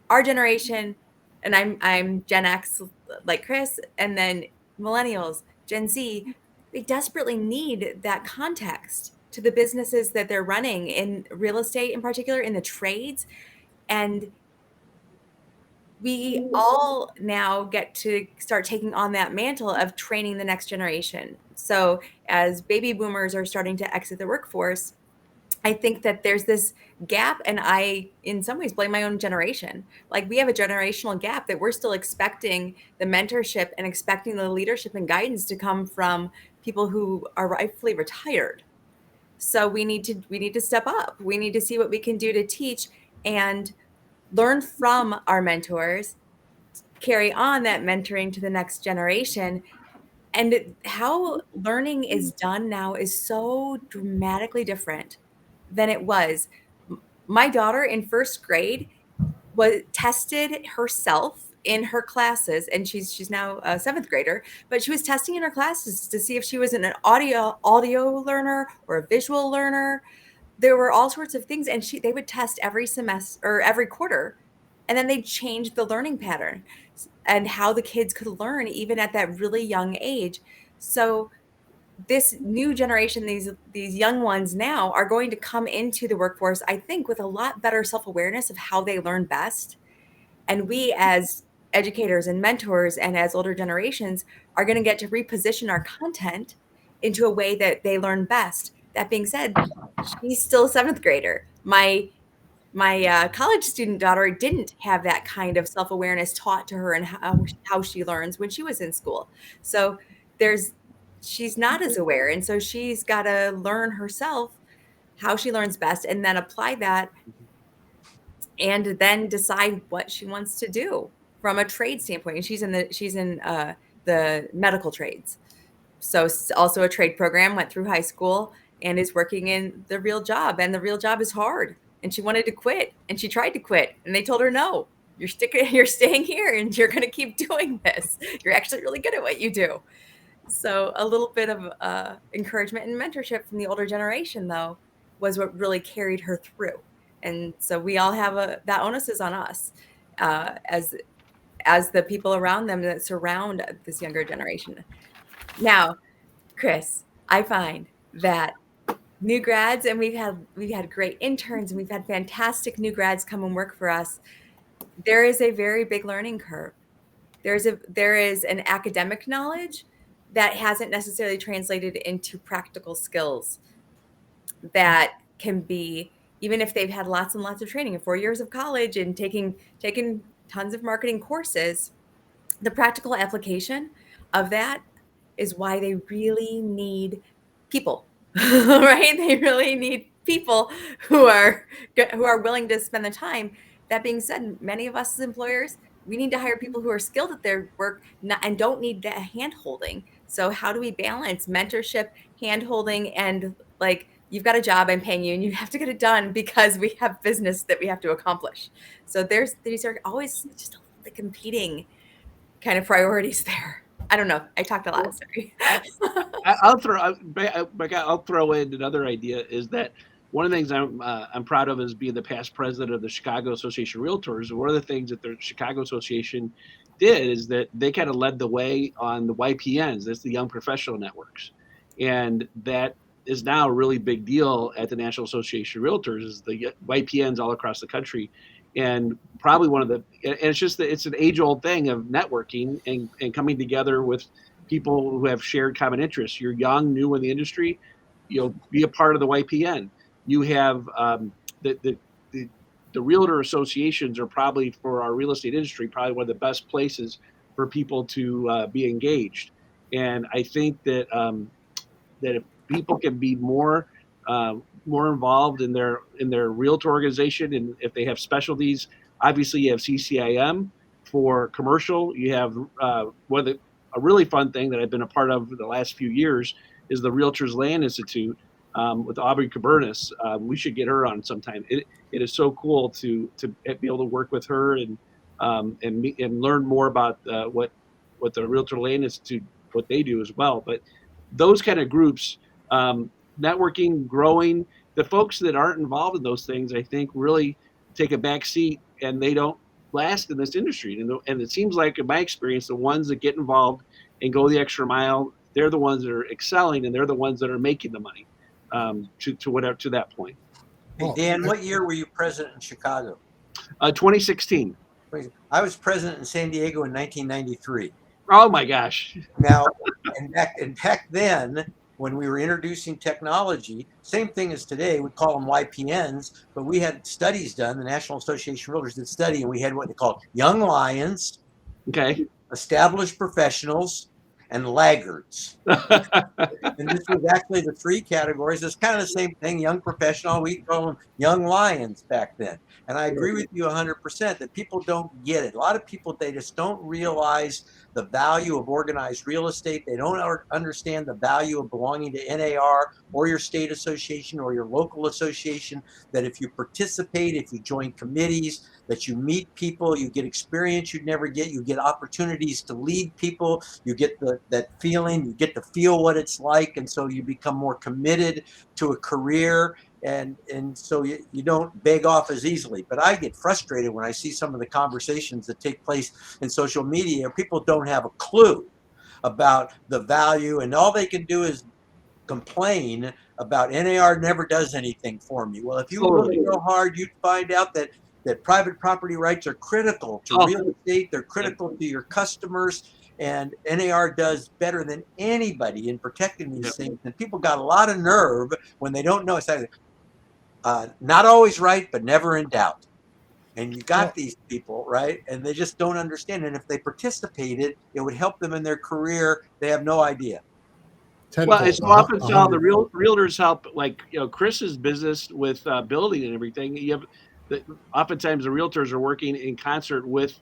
our generation, and I'm Gen X like Chris, and then millennials, Gen Z, they desperately need that context to the businesses that they're running in real estate, in particular in the trades. And we all now get to start taking on that mantle of training the next generation. So as baby boomers are starting to exit the workforce, I think that there's this gap, and I, in some ways, blame my own generation. Like, we have a generational gap that we're still expecting the mentorship and expecting the leadership and guidance to come from people who are rightfully retired. So we need to step up. We need to see what we can do to teach and learn from our mentors, carry on that mentoring to the next generation. And how learning is done now is so dramatically different than it was. My daughter in first grade was tested herself in her classes, and she's now a 7th grader, but she was testing in her classes to see if she was an audio learner or a visual learner. There were all sorts of things, and they would test every semester or every quarter, and then they'd change the learning pattern and how the kids could learn even at that really young age. So this new generation, these young ones now, are going to come into the workforce, I think, with a lot better self-awareness of how they learn best. And we, as educators and mentors and as older generations, are going to get to reposition our content into a way that they learn best. That being said, she's still a 7th grader. My college student daughter didn't have that kind of self-awareness taught to her and how she learns when she was in school. So she's not as aware. And so she's got to learn herself how she learns best and then apply that and then decide what she wants to do from a trade standpoint. And she's in the medical trades. So also a trade program, went through high school and is working in the real job. And the real job is hard. And she wanted to quit, and she tried to quit, and they told her, no, you're staying here and you're going to keep doing this. You're actually really good at what you do. So a little bit of encouragement and mentorship from the older generation, though, was what really carried her through. And so we all have that onus is on us as the people around them that surround this younger generation. Now, Chris, I find that new grads, and we've had great interns, and we've had fantastic new grads come and work for us. There is a very big learning curve. There is an academic knowledge that hasn't necessarily translated into practical skills that can be, even if they've had lots and lots of training and 4 years of college and taking tons of marketing courses, the practical application of that is why they really need people, right? They really need people who are willing to spend the time. That being said, many of us as employers, we need to hire people who are skilled at their work and don't need that hand holding. So how do we balance mentorship, hand holding, and like, you've got a job, I'm paying you, and you have to get it done because we have business that we have to accomplish. So these are always just the competing kind of priorities there. I don't know. I talked a lot. Sorry. I'll throw in another idea, is that one of the things I'm proud of is being the past president of the Chicago Association of Realtors. One of the things that the Chicago Association did is that they kind of led the way on the YPNs. That's the Young Professional Networks, and that is now a really big deal at the National Association of Realtors. Is the YPNs all across the country, and probably one of the, and it's just that it's an age-old thing of networking and coming together with people who have shared common interests. You're young, new in the industry, be a part of the YPN. You have the realtor associations are probably, for our real estate industry, probably one of the best places for people to be engaged. And I think that that if people can be more involved in their realtor organization, and if they have specialties, obviously you have CCIM for commercial. You have a really fun thing that I've been a part of the last few years is the Realtors Land Institute with Aubrey Cabernis. We should get her on sometime. It is so cool to be able to work with her and learn more about what the Realtor Land Institute, what they do as well. But those kind of groups, networking, growing, the folks that aren't involved in those things, I think, really take a back seat, and they don't last in this industry. And it seems like, in my experience, the ones that get involved and go the extra mile, they're the ones that are excelling, and they're the ones that are making the money to that point. Hey, Dan, what year were you president in Chicago? 2016. I was president in San Diego in 1993. Oh my gosh. Now, and back then, when we were introducing technology, same thing as today, we call them YPNs, but we had studies done. The National Association of Realtors did study, and we had what they call young lions, okay, established professionals, and laggards. And this was actually the three categories. It's kind of the same thing, young professional. We call them young lions back then. And I agree with you 100% that people don't get it. A lot of people, they just don't realize the value of organized real estate. They don't understand the value of belonging to NAR or your state association or your local association, that if you participate, if you join committees, that you meet people, you get experience you'd never get, you get opportunities to lead people, you get that feeling, you get to feel what it's like, and so you become more committed to a career, and so you don't beg off as easily. But I get frustrated when I see some of the conversations that take place in social media. People don't have a clue about the value, and all they can do is complain about NAR never does anything for me. Well, if you look real hard, you'd find out that private property rights are critical to real estate. They're critical to your customers, and NAR does better than anybody in protecting these things. And people got a lot of nerve when they don't know. It's like, not always right, but never in doubt. And you got these people, right? And they just don't understand. And if they participated, it would help them in their career. They have no idea. Well, it's often how the realtors help, like, Chris's business with building and everything. You have oftentimes the realtors are working in concert with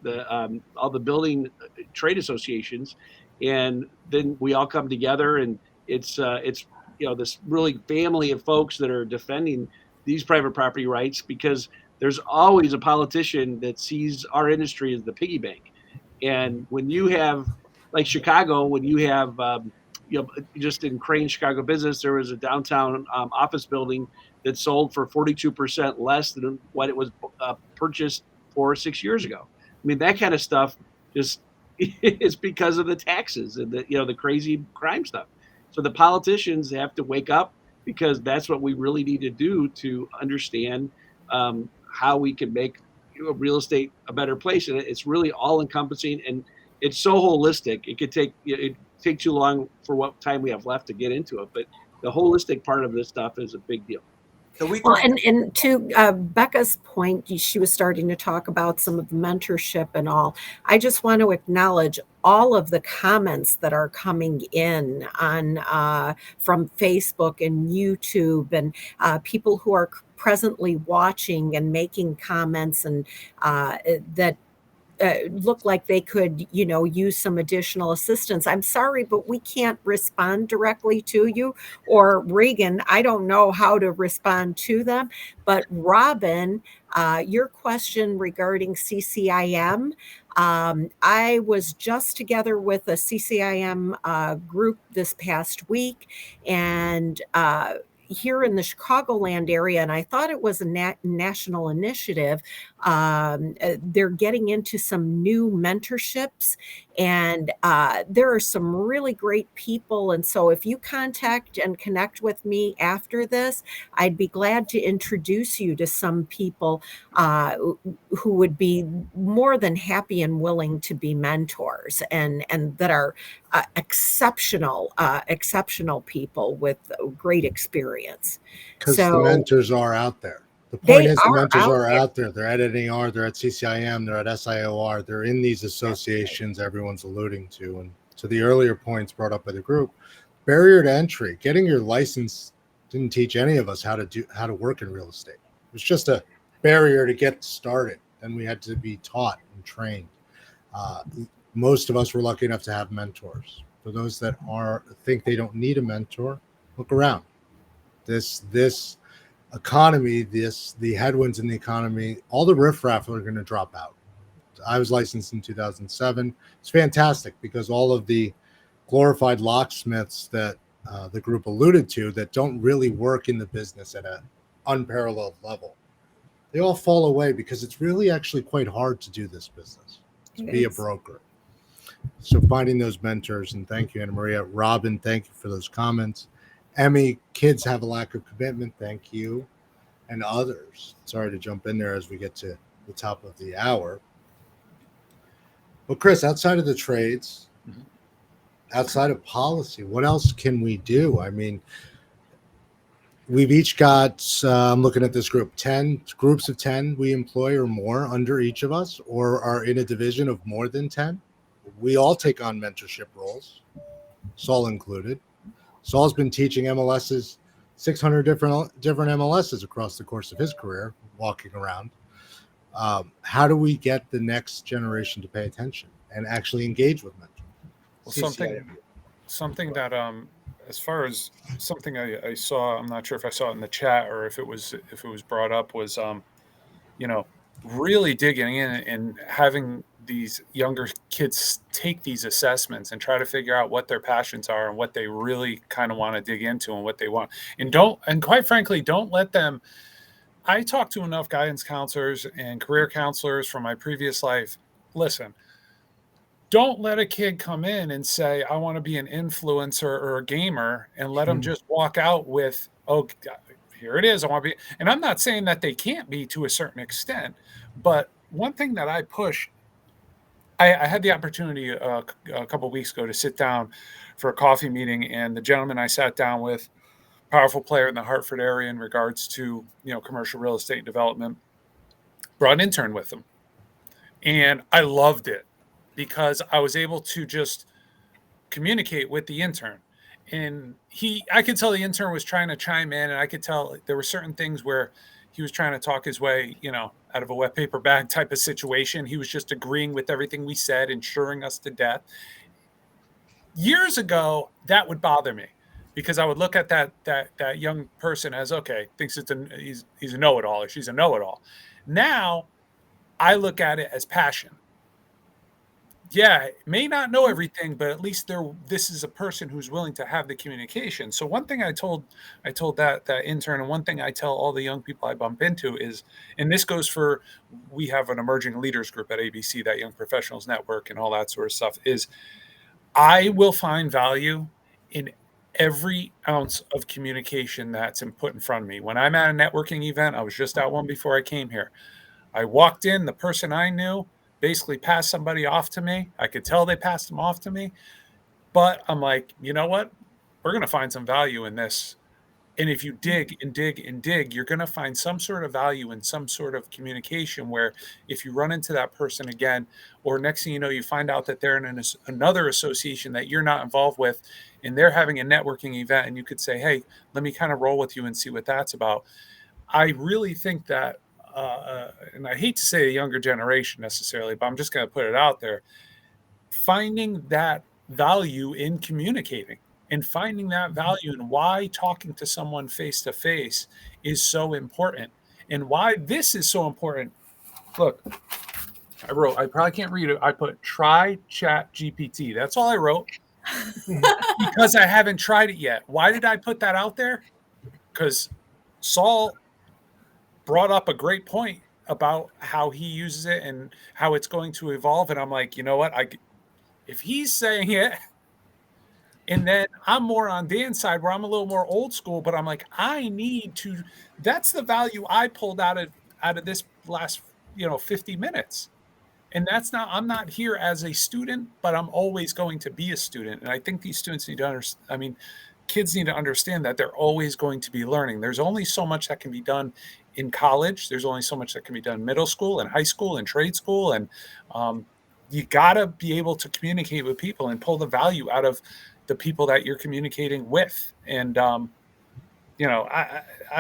all the building trade associations, and then we all come together, and it's this really family of folks that are defending these private property rights, because there's always a politician that sees our industry as the piggy bank. And when you have, like Chicago, when you have just in Crane Chicago business, there was a downtown office building that sold for 42% less than what it was purchased for 6 years ago. I mean, that kind of stuff just is because of the taxes and the crazy crime stuff. So the politicians have to wake up, because that's what we really need to do to understand how we can make real estate a better place. And it's really all encompassing, and it's so holistic. It could take too long for what time we have left to get into it, but the holistic part of this stuff is a big deal. So we Well, talk, and to Becca's point, she was starting to talk about some of the mentorship and all. I just want to acknowledge all of the comments that are coming in on from Facebook and YouTube, and people who are presently watching and making comments, and that look like they could, use some additional assistance. I'm sorry, but we can't respond directly to you. Or Reagan, I don't know how to respond to them. But Robin, your question regarding CCIM, I was just together with a CCIM group this past week, and here in the Chicagoland area, and I thought it was a national initiative. They're getting into some new mentorships, and there are some really great people. And so, if you contact and connect with me after this, I'd be glad to introduce you to some people who would be more than happy and willing to be mentors, and that are exceptional people with great experience. Because the So mentors are out there. The they point is the are mentors out are there. out there. They're at NAR, they're at CCIM, they're at SIOR, they're in these associations everyone's alluding to. And to the earlier points brought up by the group, barrier to entry, getting your license didn't teach any of us how to work in real estate. It was just a barrier to get started. And we had to be taught and trained. Most of us were lucky enough to have mentors. For those that think they don't need a mentor, look around. This economy, the headwinds in the economy, all the riffraff are going to drop out. I was licensed in 2007. It's fantastic because all of the glorified locksmiths that the group alluded to that don't really work in the business at an unparalleled level, they all fall away because it's really actually quite hard to do this business, to be a broker. So finding those mentors, and thank you, Anna Maria. Robin, thank you for those comments. Emmy, kids have a lack of commitment. Thank you. And others. Sorry to jump in there as we get to the top of the hour. But Chris, outside of the trades, outside of policy, what else can we do? I mean, we've each got, I'm looking at this group, 10 groups of 10 we employ or more under each of us, or are in a division of more than 10. We all take on mentorship roles, Saul included. Saul's been teaching MLSs, 600 different MLSs across the course of his career, walking around. How do we get the next generation to pay attention and actually engage with mentors? Well, something that as far as something I saw, I'm not sure if I saw it in the chat or if it was brought up, was really digging in and having these younger kids take these assessments and try to figure out what their passions are and what they really kind of want to dig into and what they want. And quite frankly, don't let them. I talk to enough guidance counselors and career counselors from my previous life. Listen, don't let a kid come in and say, I want to be an influencer or a gamer, and let them just walk out with, oh, here it is. I want to be. And I'm not saying that they can't be to a certain extent, but one thing that I push, I had the opportunity a couple of weeks ago to sit down for a coffee meeting, and the gentleman I sat down with, powerful player in the Hartford area in regards to commercial real estate development, brought an intern with him, and I loved it because I was able to just communicate with the intern, and I could tell the intern was trying to chime in, and I could tell there were certain things where he was trying to talk his way, out of a wet paper bag type of situation. He was just agreeing with everything we said, ensuring us to death. Years ago, that would bother me because I would look at that young person as, okay, thinks he's a know-it-all or she's a know-it-all. Now, I look at it as passion. Yeah, may not know everything, but at least this is a person who's willing to have the communication. So one thing I told that intern, and one thing I tell all the young people I bump into is, and this goes for, we have an emerging leaders group at ABC, that Young Professionals Network and all that sort of stuff, is I will find value in every ounce of communication that's put in front of me. When I'm at a networking event, I was just at one before I came here. I walked in, the person I knew basically passed somebody off to me. I could tell they passed them off to me, but I'm like, you know what? We're going to find some value in this. And if you dig and dig and dig, you're going to find some sort of value in some sort of communication where if you run into that person again, or next thing you know, you find out that they're in another association that you're not involved with, and they're having a networking event, and you could say, hey, let me kind of roll with you and see what that's about. I really think that, and I hate to say the younger generation necessarily, but I'm just going to put it out there, finding that value in communicating and finding that value in why talking to someone face to face is so important and why this is so important. Look, I probably can't read it. I put try chat GPT. That's all I wrote because I haven't tried it yet. Why did I put that out there? Because Saul brought up a great point about how he uses it and how it's going to evolve. And I'm like, you know what? If he's saying it, and then I'm more on Dan's side where I'm a little more old school, but I'm like, that's the value I pulled out of this last, 50 minutes. And I'm not here as a student, but I'm always going to be a student. And I think these students need to understand, kids need to understand that they're always going to be learning. There's only so much that can be done in college. There's only so much that can be done in middle school and high school and trade school. And you got to be able to communicate with people and pull the value out of the people that you're communicating with. And, I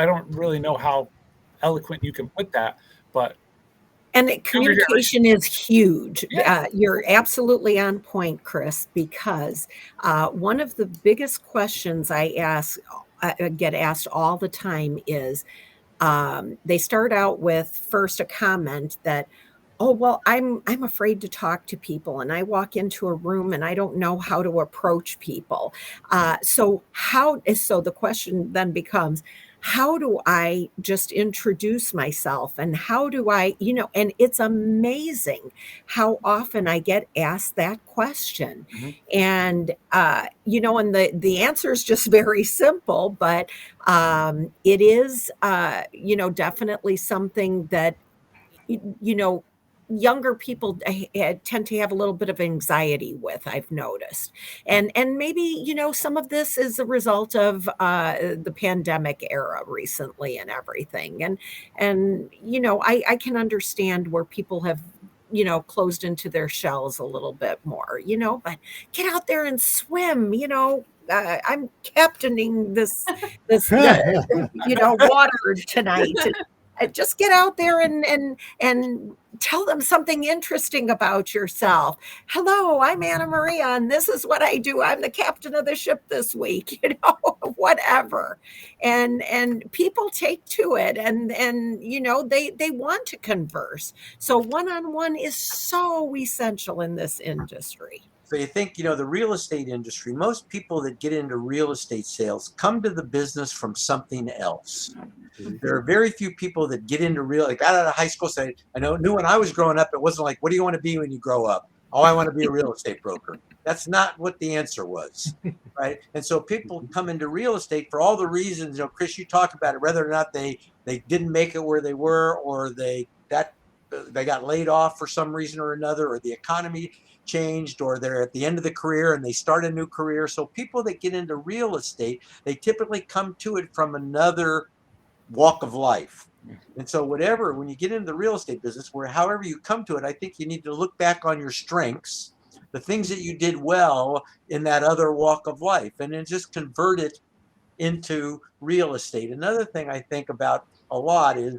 don't really know how eloquent you can put that, but. And communication is huge. Yeah. You're absolutely on point, Chris, because one of the biggest questions I get asked all the time is they start out with first a comment that, oh, well, I'm afraid to talk to people, and I walk into a room and I don't know how to approach people. So the question then becomes, how do I just introduce myself, and how do I, and it's amazing how often I get asked that question. Mm-hmm. And, and the answer is just very simple, but it is, definitely something that, younger people tend to have a little bit of anxiety with, I've noticed. And maybe, some of this is a result of the pandemic era recently and everything. And I can understand where people have, closed into their shells a little bit more, but get out there and swim, I'm captaining this water tonight. Just get out there and tell them something interesting about yourself. Hello, I'm Anna Maria, and this is what I do. I'm the captain of the ship this week, whatever. And people take to it, and they want to converse. So one-on-one is so essential in this industry. So you think, the real estate industry, most people that get into real estate sales come to the business from something else. Mm-hmm. There are very few people that get into like out of high school say, knew when I was growing up, it wasn't like, what do you want to be when you grow up? Oh, I want to be a real estate broker. That's not what the answer was, right? And so people come into real estate for all the reasons, Chris, you talked about it, whether or not they didn't make it where they were, or they got laid off for some reason or another, or the economy changed, or they're at the end of the career and they start a new career. So people that get into real estate, they typically come to it from another walk of life. And so when you get into the real estate business, however you come to it, I think you need to look back on your strengths, the things that you did well in that other walk of life, and then just convert it into real estate. Another thing I think about a lot is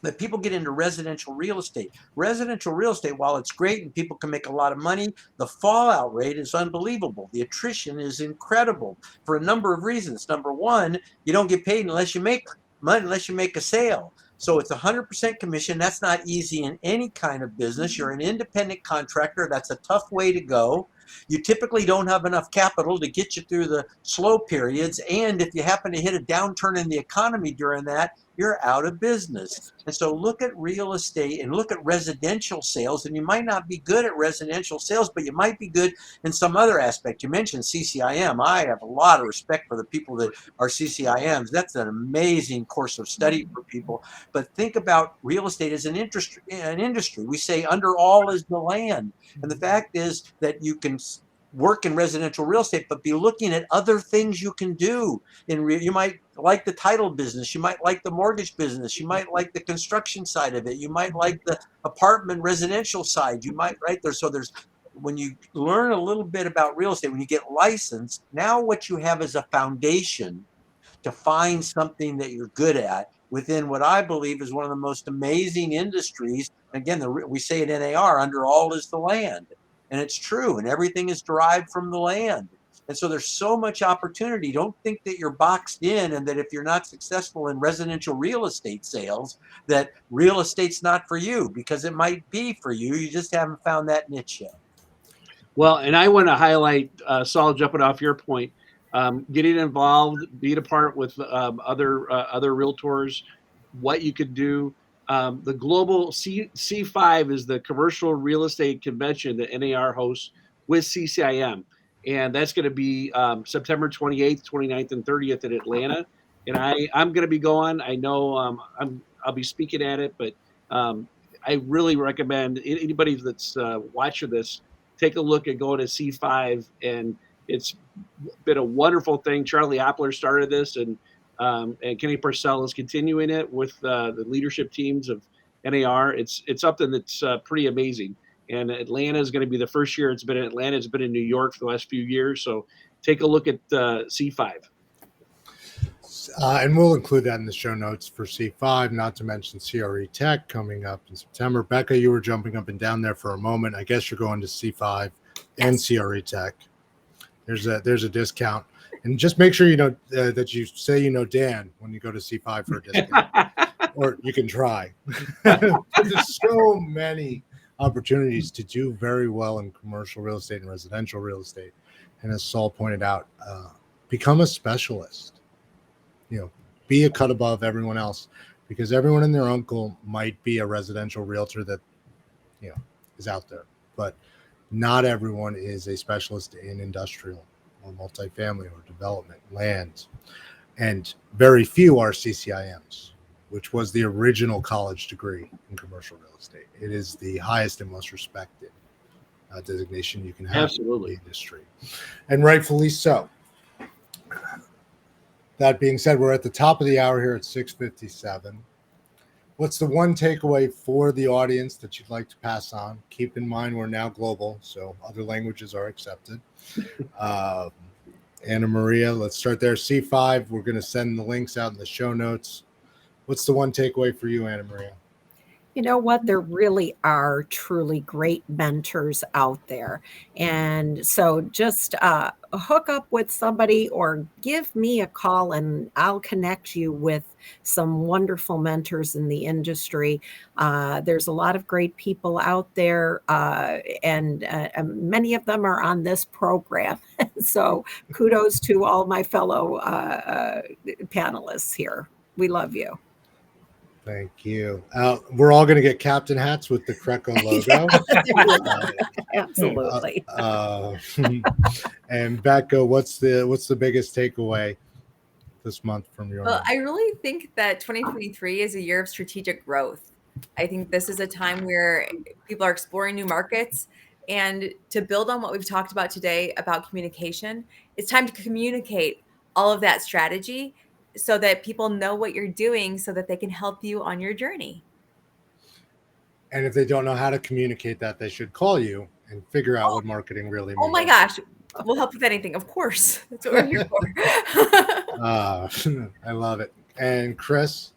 that people get into residential real estate. Residential real estate, while it's great and people can make a lot of money, the fallout rate is unbelievable. The attrition is incredible for a number of reasons. Number one, you don't get paid unless you make money, unless you make a sale. So it's 100% commission. That's not easy in any kind of business. You're an independent contractor. That's a tough way to go. You typically don't have enough capital to get you through the slow periods. And if you happen to hit a downturn in the economy during that, you're out of business. And so look at real estate and look at residential sales. And you might not be good at residential sales, but you might be good in some other aspect. You mentioned CCIM. I have a lot of respect for the people that are CCIMs. That's an amazing course of study for people. But think about real estate as an industry. We say under all is the land. And the fact is that you can work in residential real estate, but be looking at other things you can do. You might like the title business. You might like the mortgage business. You might like the construction side of it. You might like the apartment residential side. You might, right there. So when you learn a little bit about real estate, when you get licensed, now what you have is a foundation to find something that you're good at within what I believe is one of the most amazing industries. Again, we say at NAR, under all is the land. And it's true. And everything is derived from the land. And so there's so much opportunity. Don't think that you're boxed in and that if you're not successful in residential real estate sales, that real estate's not for you, because it might be for you. You just haven't found that niche yet. Well, and I want to highlight, Saul, jumping off your point, getting involved, being a part with other realtors, what you could do. The global C5 is the commercial real estate convention that NAR hosts with CCIM. And that's going to be September 28th, 29th, and 30th in Atlanta. And I'm going to be going. I know I'll be speaking at it, but I really recommend anybody that's watching this, take a look at going to C5, and it's been a wonderful thing. Charlie Oppler started this, and Kenny Purcell is continuing it with the leadership teams of NAR. It's something that's pretty amazing. And Atlanta is going to be the first year it's been in Atlanta. It's been in New York for the last few years. So take a look at C5. And we'll include that in the show notes for C5, not to mention CRETech coming up in September. Becca, you were jumping up and down there for a moment. I guess you're going to C5 and CRETech. There's a discount. And just make sure you know that you say you know Dan when you go to C5 for a discount. Or you can try. There's so many opportunities to do very well in commercial real estate and residential real estate. And as Saul pointed out, become a specialist. Be a cut above everyone else, because everyone and their uncle might be a residential realtor that, is out there, but not everyone is a specialist in industrial or multifamily or development, land. And very few are CCIMs, which was the original college degree in commercial real estate. It is the highest and most respected designation you can have. Absolutely. In the industry, and rightfully so. That being said, we're at the top of the hour here at 6:57. What's the one takeaway for the audience that you'd like to pass on? Keep in mind, we're now global, so other languages are accepted. Anna Maria, let's start there. C5, we're going to send the links out in the show notes. What's the one takeaway for you, Anna Maria? You know what? There really are truly great mentors out there. And so just hook up with somebody or give me a call and I'll connect you with some wonderful mentors in the industry. There's a lot of great people out there, and many of them are on this program. So kudos to all my fellow panelists here. We love you. Thank you. We're all going to get captain hats with the CRECo logo. Absolutely. And Becca, what's the biggest takeaway this month from your? Well, I really think that 2023 is a year of strategic growth. I think this is a time where people are exploring new markets, and to build on what we've talked about today about communication, it's time to communicate all of that strategy so that people know what you're doing so that they can help you on your journey. And if they don't know how to communicate that, they should call you and figure out what marketing really means. Oh my gosh. We'll help with anything. Of course. That's what we're here for. I love it. And Chris,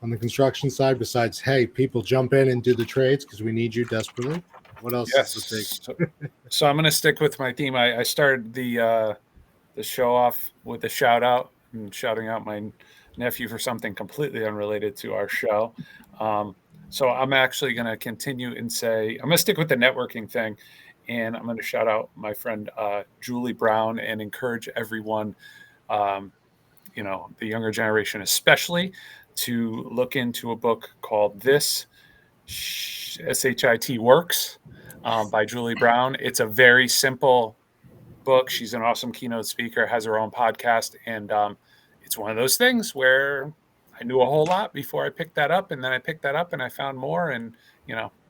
on the construction side, besides, hey, people jump in and do the trades because we need you desperately. What else is the big? So I'm going to stick with my theme. I started the show off with a shout out. I'm shouting out my nephew for something completely unrelated to our show. So I'm actually going to continue and say, I'm going to stick with the networking thing. And I'm going to shout out my friend Julie Brown and encourage everyone, the younger generation especially, to look into a book called This SHIT Works by Julie Brown. It's a very simple book. She's an awesome keynote speaker, has her own podcast, and it's one of those things where I knew a whole lot before I picked that up, and then I picked that up and I found more, and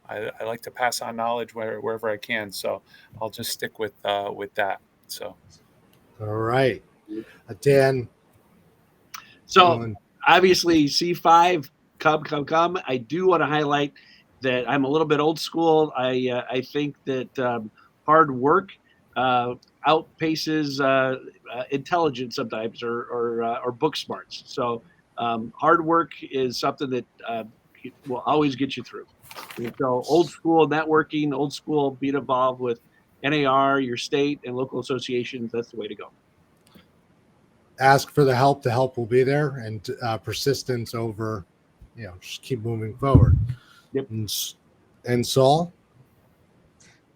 I like to pass on knowledge wherever I can, so I'll just stick with that. So, all right, Dan. So obviously C5, come. I do want to highlight that I'm a little bit old school. I think that hard work outpaces intelligence sometimes, or book smarts. So hard work is something that will always get you through. And so old school networking, old school being involved with NAR, your state and local associations, that's the way to go. Ask for the help will be there, and persistence over, just keep moving forward. Yep. And Saul?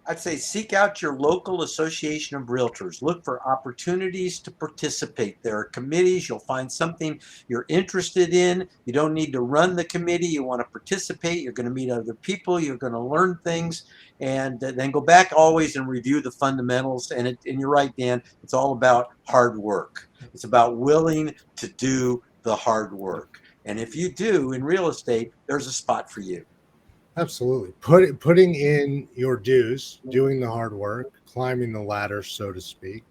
I'd say seek out your local association of realtors. Look for opportunities to participate. There are committees. You'll find something you're interested in. You don't need to run the committee. You want to participate. You're going to meet other people. You're going to learn things. And then go back always and review the fundamentals. And you're right, Dan, it's all about hard work. It's about willing to do the hard work. And if you do in real estate, there's a spot for you. Absolutely. Putting in your dues, doing the hard work, climbing the ladder, so to speak.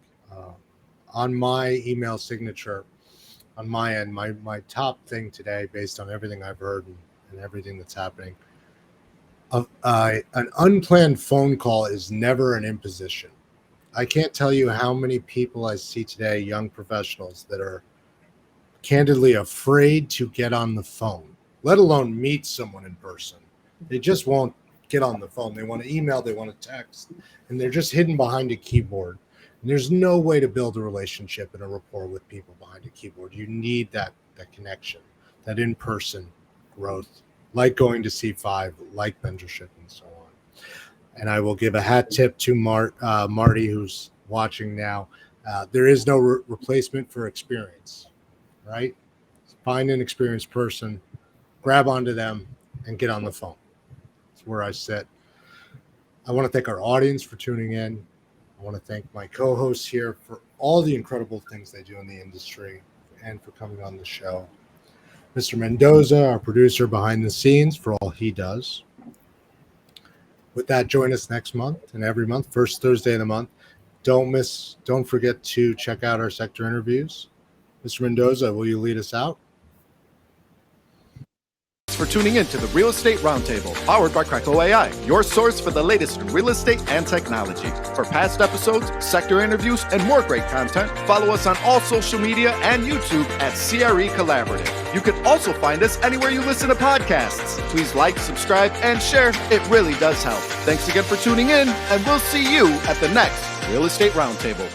On my email signature, on my end, my top thing today, based on everything I've heard and everything that's happening, an unplanned phone call is never an imposition. I can't tell you how many people I see today, young professionals, that are candidly afraid to get on the phone, let alone meet someone in person. They just won't get on the phone. They want to email, they want to text, and they're just hidden behind a keyboard. And there's no way to build a relationship and a rapport with people behind a keyboard. You need that connection, that in-person growth, like going to C5, like mentorship, and so on. And I will give a hat tip to Marty, who's watching now. There is no replacement for experience, right? Find an experienced person, grab onto them, and get on the phone. Where I sit. I want to thank our audience for tuning in. I want to thank my co-hosts here for all the incredible things they do in the industry and for coming on the show. Mr. Mendoza, our producer behind the scenes, for all he does. With that, join us next month and every month, first Thursday of the month. Don't forget to check out our sector interviews. Mr. Mendoza, will you lead us out? For tuning in to the Real Estate Roundtable, powered by CRECo.ai, your source for the latest in real estate and technology. For past episodes, sector interviews, and more great content, follow us on all social media and YouTube at CRECollaborative. You can also find us anywhere you listen to podcasts. Please like, subscribe, and share. It really does help. Thanks again for tuning in, and we'll see you at the next Real Estate Roundtable.